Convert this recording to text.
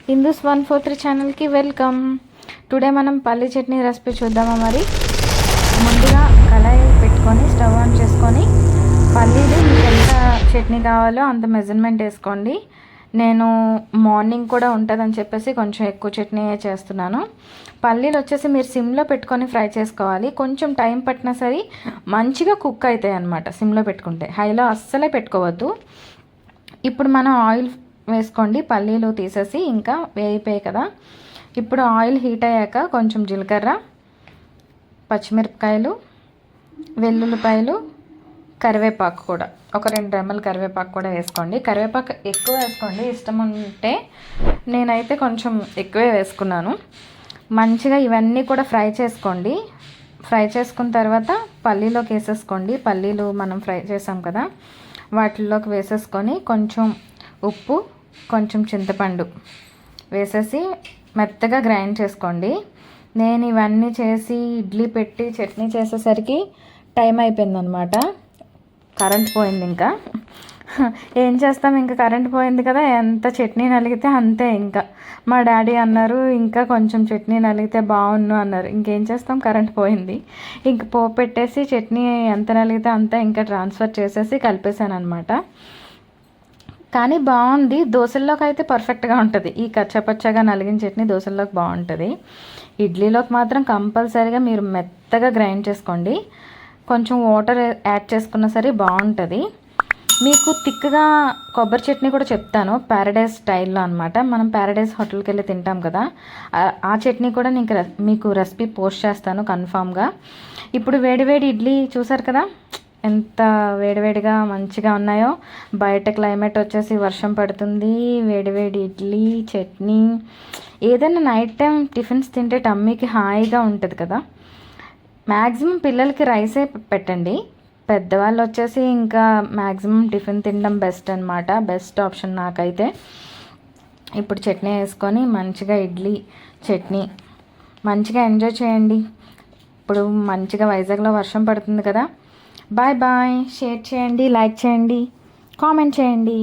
Hindus 143 ఛానల్కి welcome. Today మనం పల్లి చట్నీ రెసిపీ చూద్దామా. మరి ముందుగా కళాయి పెట్టుకొని స్టవ్ ఆన్ చేసుకొని పల్లీలు మీకు ఎంత చట్నీ కావాలో అంత మెజర్మెంట్ వేసుకోండి. నేను మార్నింగ్ కూడా ఉంటుందని చెప్పేసి కొంచెం ఎక్కువ చట్నీ చేస్తున్నాను. పల్లీలు వచ్చేసి మీరు సిమ్లో పెట్టుకొని ఫ్రై చేసుకోవాలి. కొంచెం టైం పట్టినా సరే మంచిగా కుక్ అవుతాయి అన్నమాట సిమ్లో పెట్టుకుంటే. హైలో అస్సలే పెట్టుకోవద్దు. ఇప్పుడు మనం ఆయిల్ వేసుకోండి. పల్లీలు తీసేసి ఇంకా వేయిపోయాయి కదా. ఇప్పుడు ఆయిల్ హీట్ అయ్యాక కొంచెం జీలకర్ర, పచ్చిమిరపకాయలు, వెల్లుల్లిపాయలు, కరివేపాకు కూడా ఒక 2 రెమ్మలు కరివేపాకు కూడా వేసుకోండి. కరివేపాకు ఎక్కువ వేసుకోండి, ఇష్టం ఉంటే. నేనైతే కొంచెం ఎక్కువే వేసుకున్నాను. మంచిగా ఇవన్నీ కూడా ఫ్రై చేసుకోండి. ఫ్రై చేసుకున్న తర్వాత పల్లీలోకి వేసేసుకోండి. పల్లీలు మనం ఫ్రై చేసాం కదా, వాటిల్లోకి వేసేసుకొని కొంచెం ఉప్పు, కొంచెం చింతపండు వేసేసి మెత్తగా గ్రైండ్ చేసుకోండి. నేను ఇవన్నీ చేసి ఇడ్లీ పెట్టి చట్నీ చేసేసరికి టైం అయిపోయిందనమాట. కరెంట్ పోయింది. ఇంకా ఏం చేస్తాం, ఇంకా కరెంట్ పోయింది కదా, ఎంత చట్నీ నలిగితే అంతే. ఇంకా మా డాడీ అన్నారు ఇంకా కొంచెం చట్నీ నలిగితే బాగుండు అన్నారు. ఇంకేం చేస్తాం, కరెంట్ పోయింది. ఇంక పోపు పెట్టేసి చట్నీ ఎంత నలిగితే అంత ఇంకా ట్రాన్స్ఫర్ చేసేసి కలిపేశాను అనమాట. కానీ బాగుంది. దోశల్లోకి అయితే పర్ఫెక్ట్గా ఉంటుంది. ఈ కచ్చపచ్చగా నలిగిన చట్నీ దోశల్లోకి బాగుంటుంది. ఇడ్లీలోకి మాత్రం కంపల్సరీగా మీరు మెత్తగా గ్రైండ్ చేసుకోండి. కొంచెం వాటర్ యాడ్ చేసుకున్నా సరే బాగుంటుంది. మీకు థిక్గా కొబ్బరి చట్నీ కూడా చెప్తాను, ప్యారడైజ్ స్టైల్లో అనమాట. మనం ప్యారడైజ్ హోటల్కి వెళ్ళి తింటాం కదా, ఆ చట్నీ కూడా మీకు రెసిపీ పోస్ట్ చేస్తాను కన్ఫామ్గా. ఇప్పుడు వేడివేడి ఇడ్లీ చూసారు కదా ఎంత వేడివేడిగా మంచిగా ఉన్నాయో. బయట క్లైమేట్ వచ్చేసి వర్షం పడుతుంది. వేడివేడి ఇడ్లీ చట్నీ, ఏదైనా నైట్ టైం టిఫిన్స్ తింటే టమ్మీకి హాయిగా ఉంటుంది కదా. మ్యాక్సిమం పిల్లలకి రైసే పెట్టండి. పెద్దవాళ్ళు వచ్చేసి ఇంకా మ్యాక్సిమం టిఫిన్ తినడం బెస్ట్ అనమాట. బెస్ట్ ఆప్షన్ నాకైతే. ఇప్పుడు చట్నీ వేసుకొని మంచిగా ఇడ్లీ చట్నీ మంచిగా ఎంజాయ్ చేయండి. ఇప్పుడు మంచిగా వైజాగ్లో వర్షం పడుతుంది కదా. Bye bye. షేర్ చేయండి, లైక్ చేయండి, కామెంట్ చేయండి.